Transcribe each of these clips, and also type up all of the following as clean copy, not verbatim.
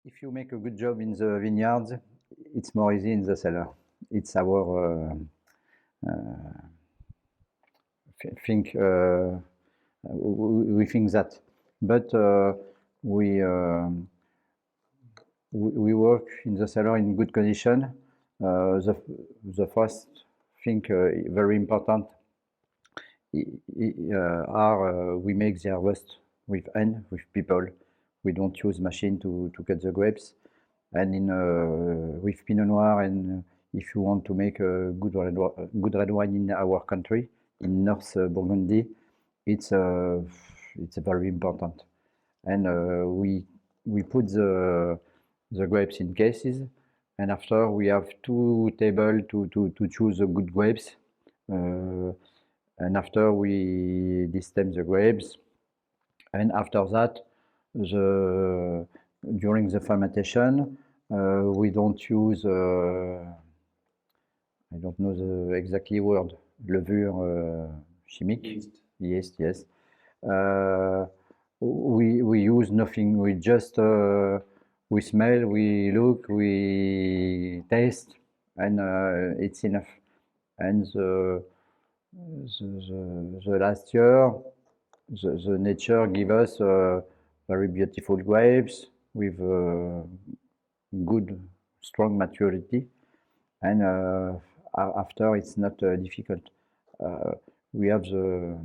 If you make a good job in the vineyards, it's more easy in the cellar. It's our think we think that, but we work in the cellar in good condition. The first thing very important are we make the harvest with hand, with people. We don't use machine to cut the grapes. And in with Pinot Noir, and if you want to make a good red wine in our country, in North Burgundy, it's very important. And we put the grapes in cases, and after we have 2 tables to choose the good grapes. And after we distem the grapes, and after that, during the fermentation, we don't use I don't know the exactly word, levure chimique. Yeast, yes. We use nothing. We just we smell, we look, we taste, and it's enough. And the last year, the nature give us very beautiful grapes with good, strong maturity, and after it's not difficult. We have the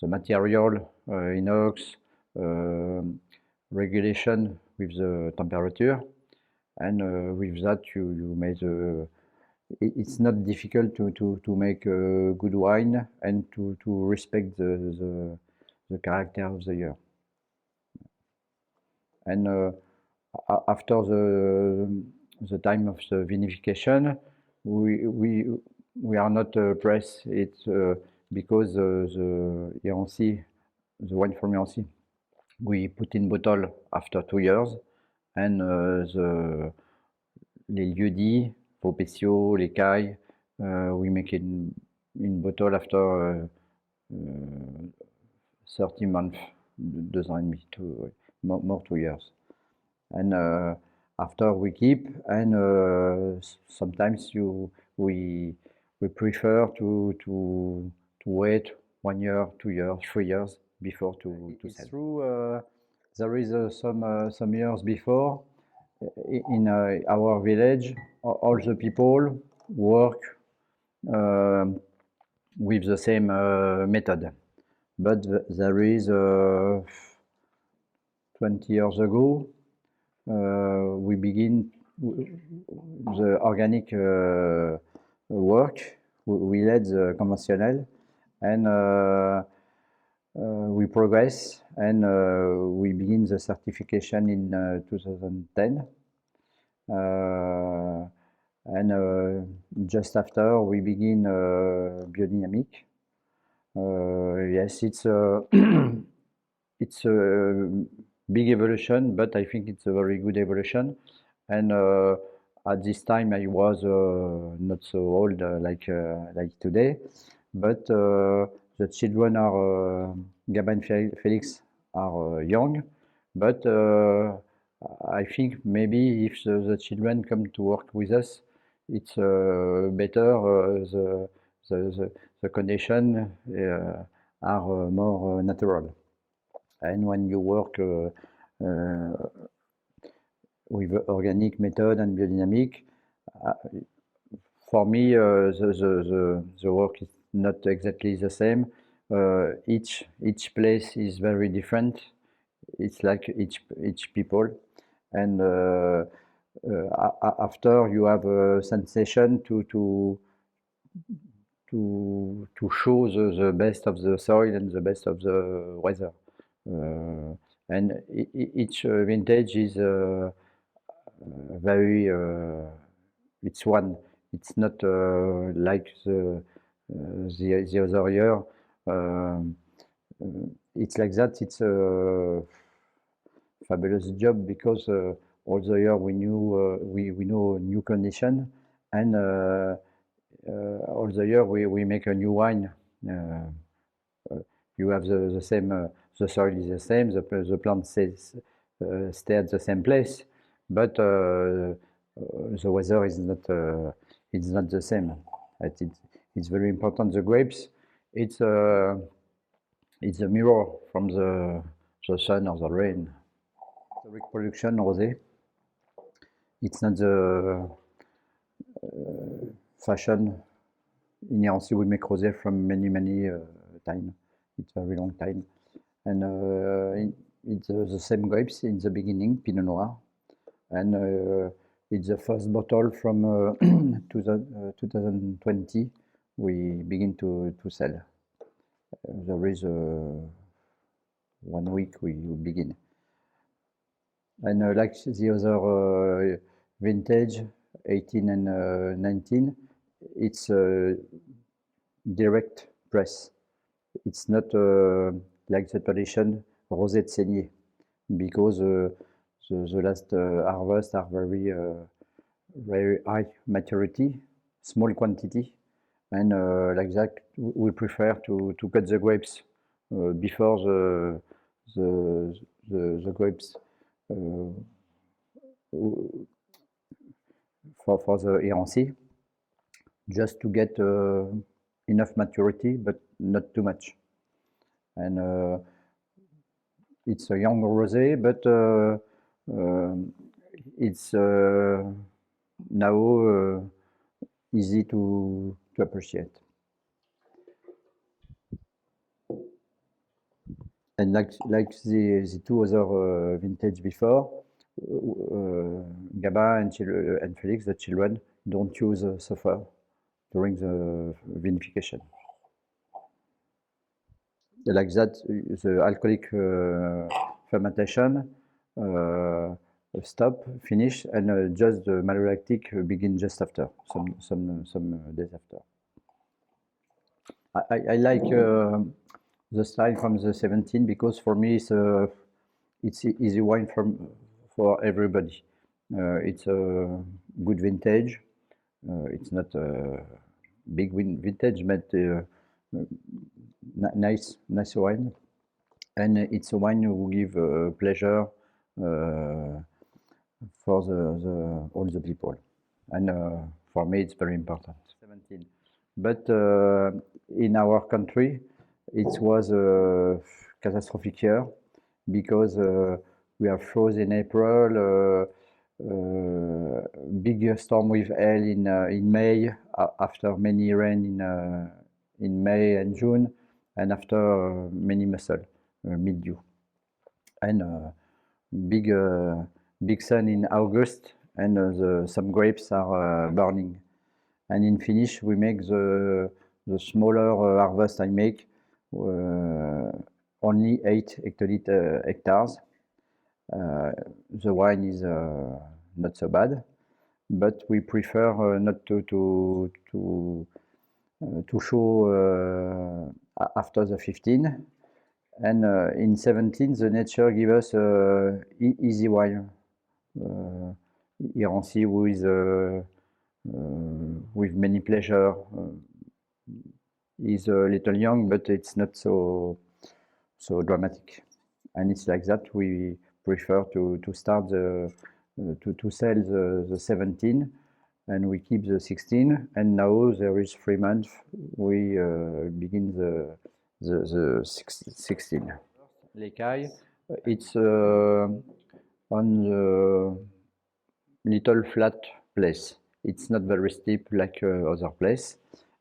material inox regulation with the temperature, and with that you make it's not difficult to make a good wine and to respect the character of the year. And after the time of the vinification, we are not press it because the Irancy, the wine from Irancy, we put in bottle after 2 years, and les lieux-dits, Vaupecio, les Cailles, we make it in bottle after 30 months, 2 ans et demi, more 2 years. And after we keep, and sometimes we prefer to wait 1 year, 2 years, 3 years before to sell. It's true, there is some years before in our village, all the people work with the same method, but there is 20 years ago we begin the organic work. We led the conventionnel, and we progress, and we begin the certification in 2010. And just after we begin biodynamic. Yes, it's it's a big evolution, but I think it's a very good evolution. And at this time I was not so old like today, but the children are Gab and Felix are young, but I think maybe if the children come to work with us, it's better. The condition are more natural. And when you work with organic method and biodynamic, for me the work is not exactly the same. Each place is very different. It's like each people, and after you have a sensation to show the best of the soil and the best of the weather. And each vintage is very it's one. It's not like the other year. It's like that. It's a fabulous job because all the year we know new condition, and all the year we make a new wine. You have the same, the soil is the same, the plant stay at the same place, but the weather is not it's not the same. It's very important. The grapes, it's a mirror from the sun or the rain. The reproduction rosé, it's not the fashion. In Irancy, we make rosé from many time. It's a very long time, and it's the same grapes in the beginning, Pinot Noir, and it's the first bottle from 2020 we begin to sell. There is 1 week we begin. And like the other vintage, 18 and 19, it's direct press. It's not like the tradition rosé de saignée, because the last harvest are very high maturity, small quantity, and like that we prefer to cut the grapes before the grapes for the Irancy, just to get enough maturity, but not too much. And it's a young rosé, but it's now easy to appreciate. And like the two other vintage before, Gabin and Felix, the children, don't use sulfur during the vinification. Like that, the alcoholic fermentation stop, finish, and just the malolactic begin just after, some days after. I like the style from the 17 because for me it's easy wine for everybody. It's a good vintage. It's not a big vintage, but nice wine, and it's a wine who give pleasure for all the people, and for me it's very important. 17, but in our country it was a catastrophic year because we have froze in April. Big storm with hail in May, after many rain in May and June, and after many mussel, mildew, and big sun in August, and some grapes are burning. And in finish, we make the smaller harvest I make, only 8 hectares. The wine is not so bad, but we prefer not to show after the 15. And in 17, the nature give us easy wine, Irancy with many pleasure. Is a little young, but it's not so dramatic, and it's like that we prefer to start to sell the 17, and we keep the 16, and now there is 3 months we begin the 16. L'Écaille, it's on the little flat place. It's not very steep like other place,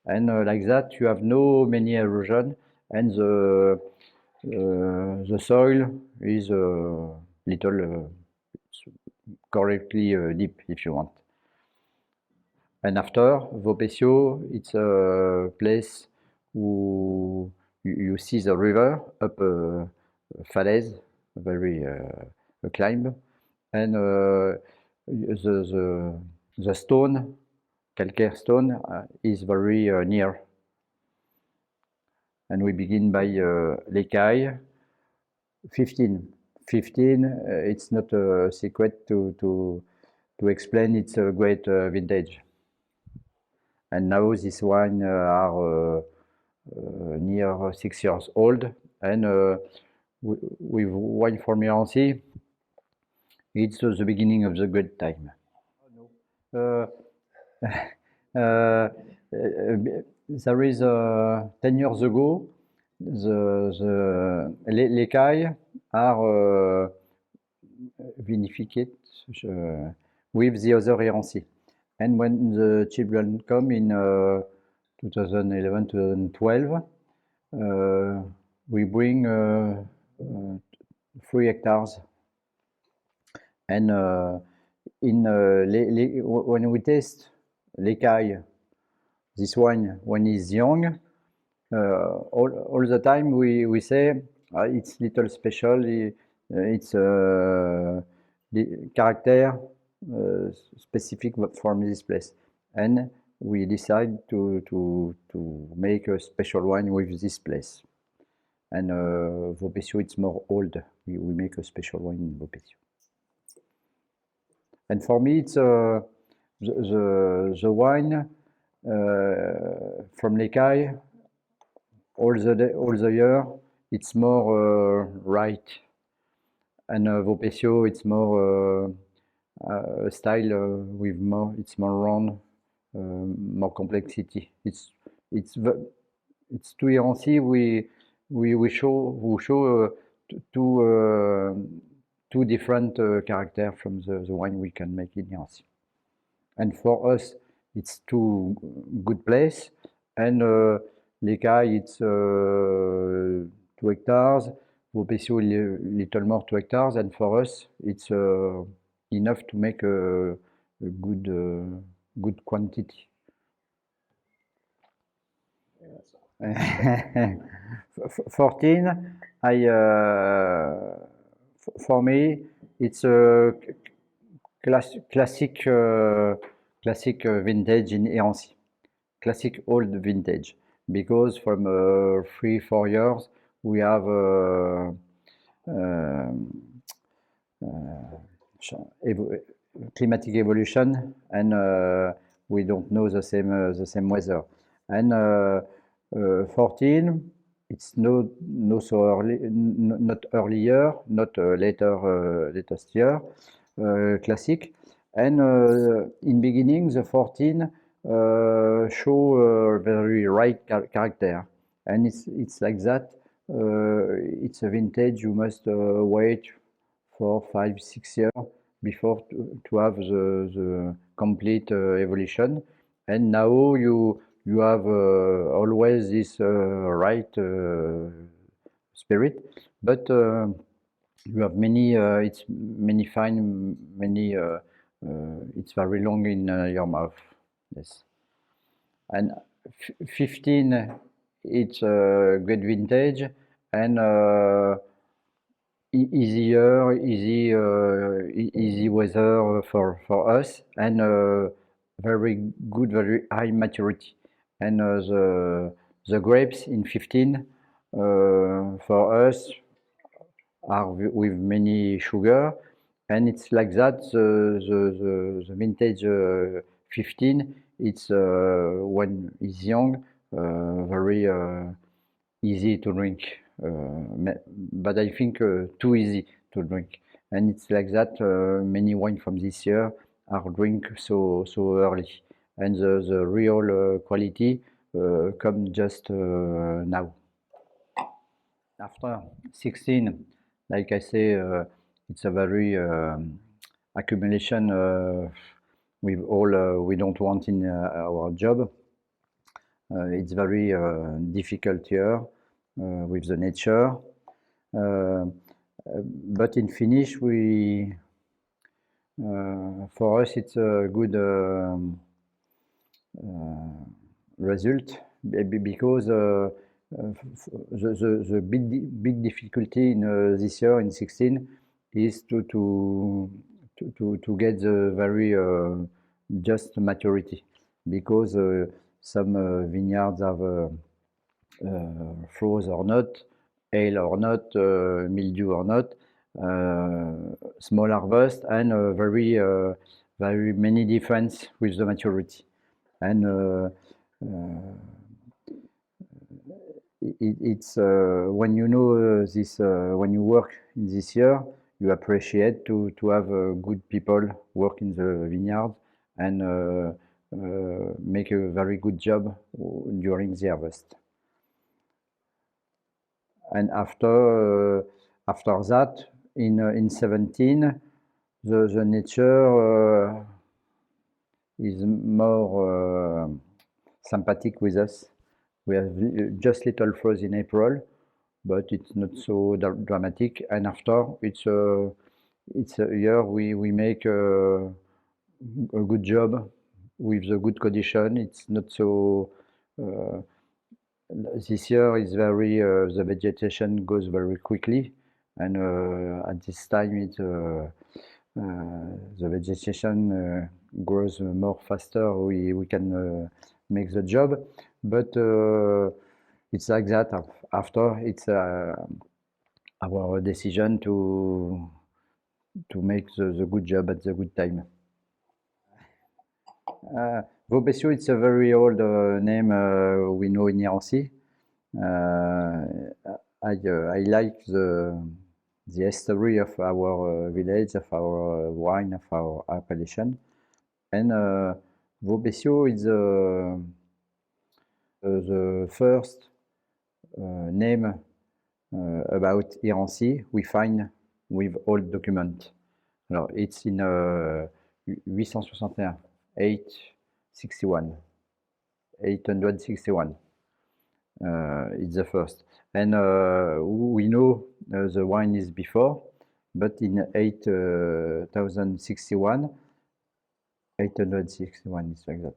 and like that you have no many erosion, and the soil is little correctly deep, if you want. And after Vaupécio, it's a place where you see the river up a falaise, very climb, and the stone, calcaire stone, is very near. And we begin by L'Écaille. 15. It's not a secret to explain. It's a great vintage. And now this wine are near 6 years old, and with wine from Irancy, It's the beginning of the good time. Uh, uh, there is 10 years ago, the l'écaille are vinified with the other Irancy. And when the children come in 2011, 2012, we bring 3 hectares. And when we taste l'écaille, this wine, when it's young, all the time we say it's little special, it's the character specific from this place, and we decide to make a special wine with this place. And Vaupécio, it's more old. We make a special wine in Vaupécio. And for me, it's the wine from l'écaille all the year. It's more right, and Vaupécio, it's more a style with more. It's more round, more complexity. It's to Irancy. We show two different characters from the wine we can make in Irancy. And for us, it's two good place. And l'écaille, it's 2 hectares. Vaupécio, little more 2 hectares. And for us, it's enough to make a good quantity. 14, for me, it's a classic vintage in Irancy, classic old vintage, because from 3-4 years we have climatic evolution, and we don't know the same weather. And 14, it's not so early, not earlier, not latest year, classic. And in beginning, the 14 show a very right character, and it's like that. It's a vintage. You must wait for 5-6 years before to have the complete evolution. And now you have always this right spirit, but you have many. It's many fine, many. It's very long in your mouth. Yes. And 15, it's a great vintage, and easy weather for us, and very good, very high maturity. And the grapes in 15 for us are with many sugar, and it's like that. The vintage 15, it's when it's young, very easy to drink, but I think too easy to drink. And it's like that. Many wine from this year are drink so early, and the real quality come just now. After 16, like I say, it's a very accumulation with all we don't want in our job. It's very difficult year with the nature, but in finish, for us it's a good result, because the big difficulty in this year in 16 is to get the very just maturity, because some vineyards have frost or not, hail or not, mildew or not, small harvest, and very many difference with the maturity. And it's when you know this, when you work in this year, you appreciate to have good people work in the vineyard and make a very good job during the harvest. And after that, in 17, the nature is more sympathetic with us. We have just little frost in April, but it's not so dramatic. And after, it's a year we make a good job with the good condition. It's not so. This year is very the vegetation goes very quickly, and at this time the vegetation grows more faster. We can make the job, but it's like that. After it's our decision to make the good job at the good time. Vaupécio, it's a very old name we know in Irancy. I like the history of our village, of our wine, of our appellation. And Vaupécio is the first name about Irancy we find with old document. Alors, it's in 861, 861. It's the first. And we know the wine is before, but in 861 is like that.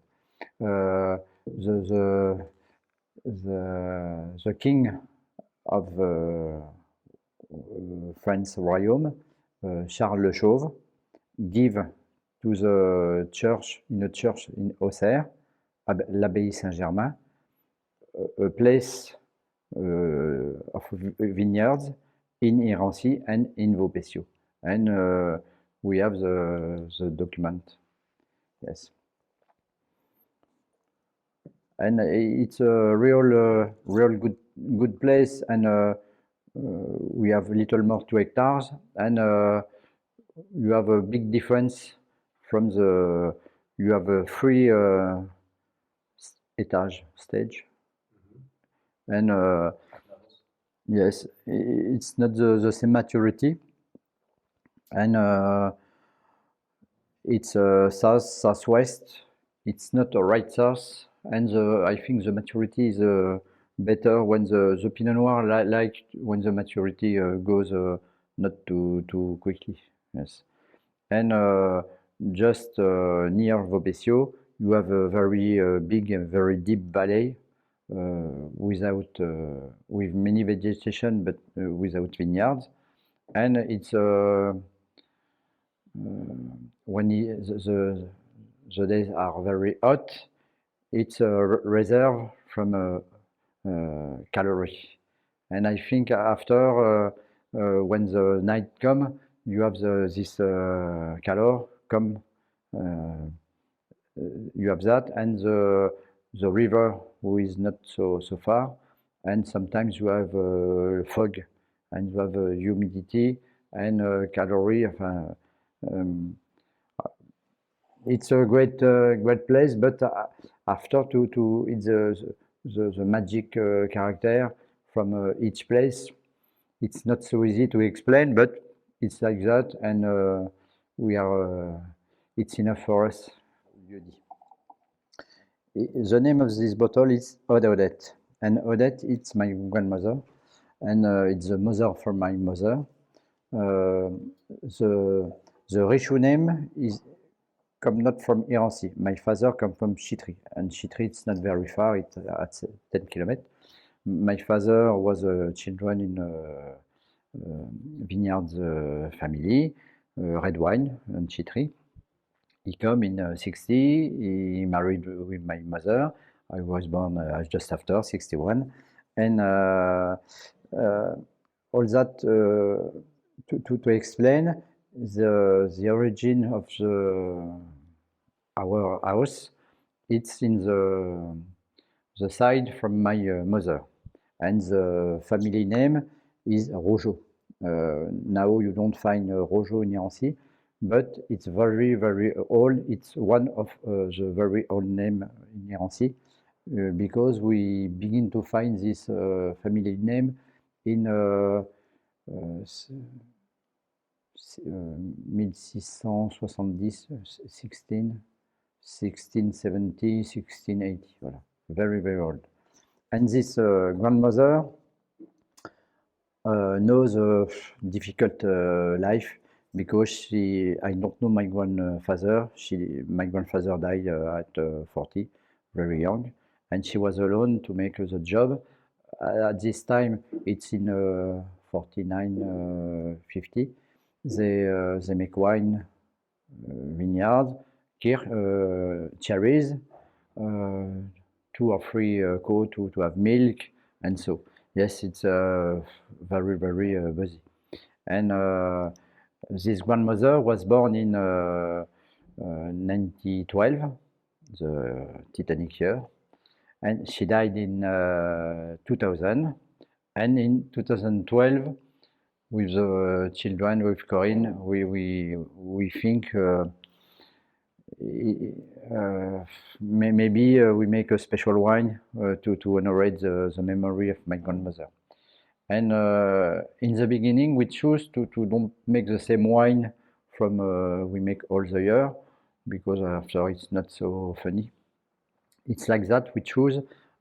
The king of France Royaume, Charles Le Chauve, give to the church, in a church in Auxerre, l'Abbaye Saint-Germain, a place of vineyards in Irancy and in Vaupécio. And we have the document. Yes. And it's a real good place, and we have a little more 2 hectares, and you have a big difference from you have a 3 etage stage. And yes, it's not the same maturity, and it's southwest. It's not a right south, and I think the maturity is better when the Pinot Noir like when the maturity goes not too quickly. Yes, and just near Vaupécio, you have a very big and very deep valley. With many vegetation, but without vineyards, and it's when the days are very hot, it's a reserve from calorie. And I think after when the night come, you have this calor come. You have that, and the river who is not so far, and sometimes you have fog, and you have humidity and calorie. It's a great place, but after it's the magic character from each place. It's not so easy to explain, but it's like that, and it's enough for us. The name of this bottle is Odette, and Odette, it's my grandmother, and it's the mother from my mother. The Richoux name is come not from Irancy. My father come from Chitry, and Chitry it's not very far. It's at 10 kilometers. My father was a children in vineyards family, red wine and Chitry. He come in 60. He married with my mother. I was born just after 61, and all that to explain the origin of our house. It's in the side from my mother, and the family name is Rojo. Now you don't find Rojo in Irancy, but it's very, very old. It's one of the very old name in Irancy, because we begin to find this family name in 1670, 1670, 1680, voilà. Very, very old. And this grandmother knows a difficult life, because I don't know my grandfather. My grandfather died at 40, very young, and she was alone to make the job. At this time, it's in 49, 50. They make wine, vineyards, cherries, 2 or 3 cow to have milk, and so. Yes, it's very, very busy. And this grandmother was born in 1912, the Titanic year, and she died in 2000. And in 2012, with the children, with Corinne, we think maybe we make a special wine to honor the memory of my grandmother. And in the beginning, we choose to don't make the same wine from we make all the year, because after it's not so funny. It's like that. We choose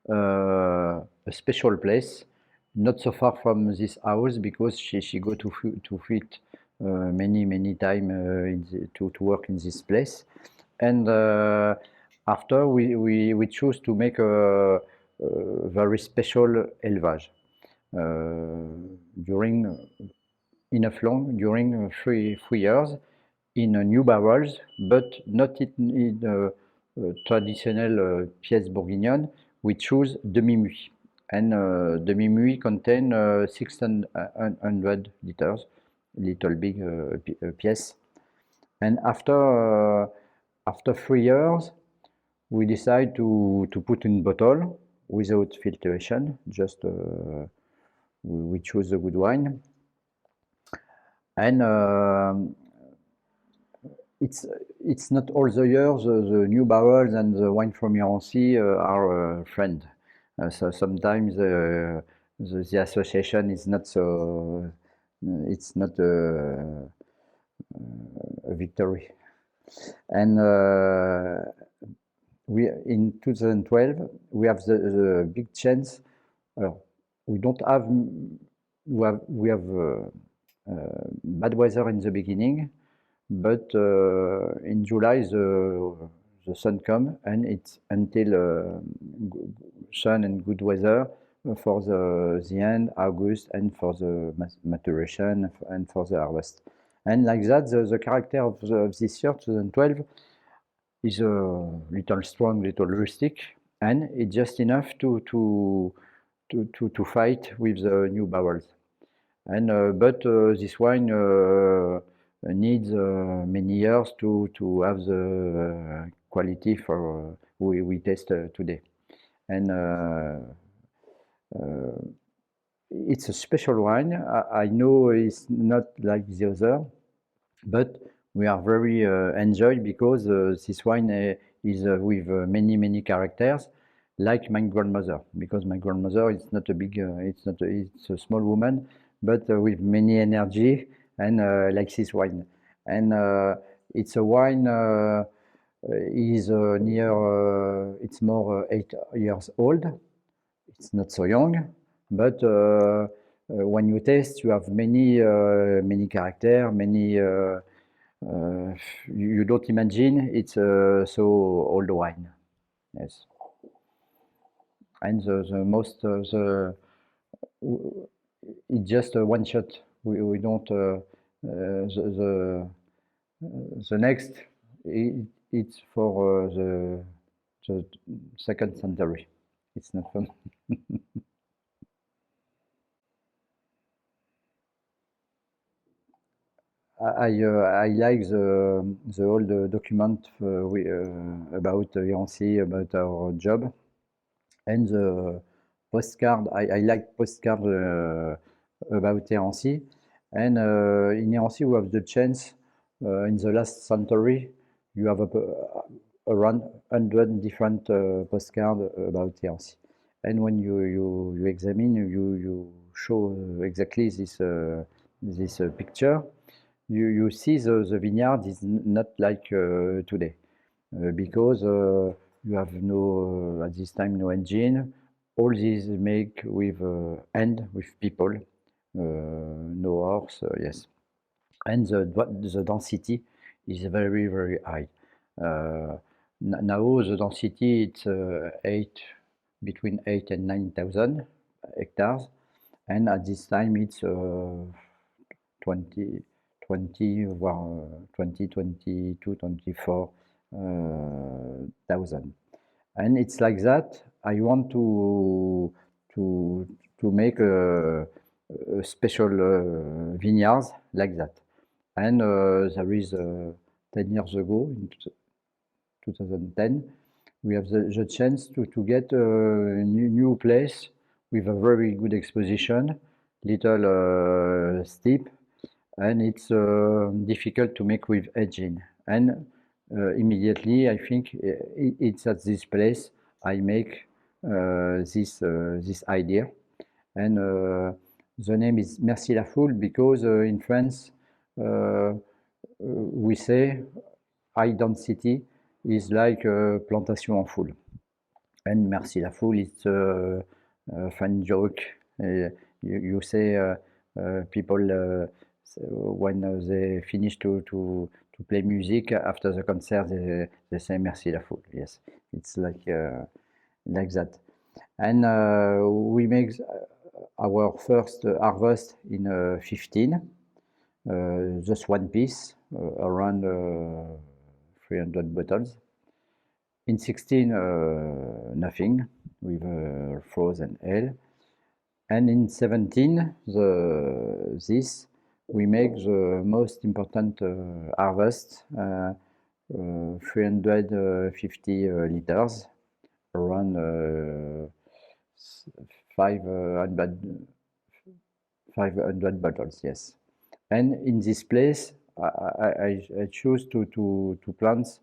a special place, not so far from this house, because she go to fit many time to work in this place. And after we choose to make a very special élevage. During enough long, during 3 years, in new barrels, but not in traditional pièce bourguignonne. We choose demi-muit, and demi-muit contain 600 liters, little big pièce. And after 3 years, we decide to put in bottle without filtration. Just we choose a good wine, and it's not all the years the new barrels and the wine from Irancy are a friend. So sometimes the association is not so. It's not a victory. And we in 2012 we have the big chance. We don't have we have bad weather in the beginning, but in July the sun come, and it's until sun and good weather for the end August, and for the maturation and for the harvest. And like that, the character of this year 2012 is a little strong, little rustic, and it's just enough to fight with the new barrels. And but this wine needs many years to have the quality for we taste today. And it's a special wine. I know it's not like the other, but we are very enjoyed, because this wine is with many characters, like my grandmother. Because my grandmother is not a big, it's a small woman, but with many energy, and like this wine. And it's a wine is near, it's more 8 years old. It's not so young, but when you taste, you have many character, many. You don't imagine it's so old wine. Yes. And the most it's just a one shot. We don't the next it's for the second century. It's not fun. I like the old document about Irancy, about our job, and the postcard. I like postcard about Irancy, And in Nancy, we have the chance in the last century, you have around 100 different postcards about Nancy. And when you examine, you show exactly this picture, you see the vineyard is not like today because you have no at this time no engine. All these make with hand with people, no horse. Yes, and the density is very high. Now the density it's between 8 and 9,000 hectares, and at this time it's 20, 20, voire 20, 22, 24,000. And it's like that. I want to make a special vineyards like that. And there is 10 years ago, in 2010, we have the chance to get a new place with a very good exposition, little steep, and it's difficult to make with engine. And immediately, I think it's at this place I make this idea. And the name is Merci la Foule because in France we say high density is like plantation en foule. And Merci la Foule is a fun joke. You say people when they finish to play music after the concert, they say Merci la Foule. Yes, it's like that. And we make our first harvest in 15, just one piece, around 300 bottles. In 16, nothing, with frozen ale. And in 17, this we make the most important harvest, 350 liters, around 500 bottles, yes. And in this place, I choose to plant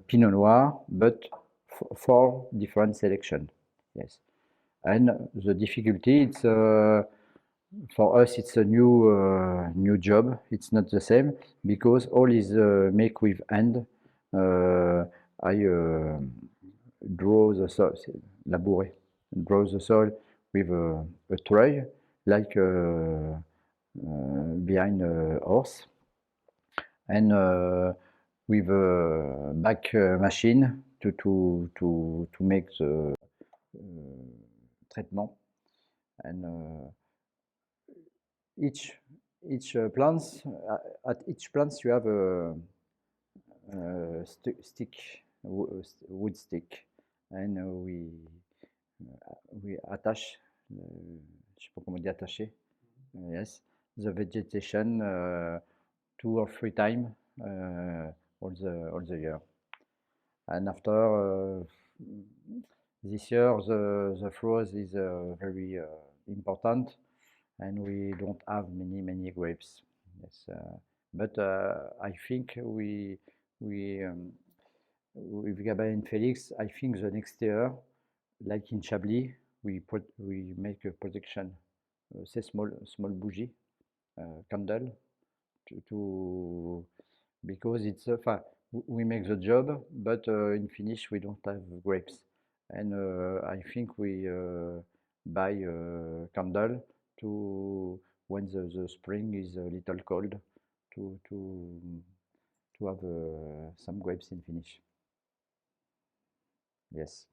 Pinot Noir, but four different selection, yes. And the difficulty, it's for us, it's a new job. It's not the same because all is make with hand. I draw the soil, labourer, draw the soil with a tray, like behind a horse, and with a back machine to make the treatment. And each plants at each plants you have a stick, wood stick, and we attach, je sais pas comment dire attacher, yes, the vegetation 2 or 3 times all the year. And after this year the frost is very important, and we don't have many grapes. Yes, but I think with Gabin and Felix, I think the next year, like in Chablis, we make a production, say small bougie, candle, to because it's we make the job, but in finish we don't have grapes, and I think we buy candle to when the spring is a little cold to have some grapes in finish. Yes.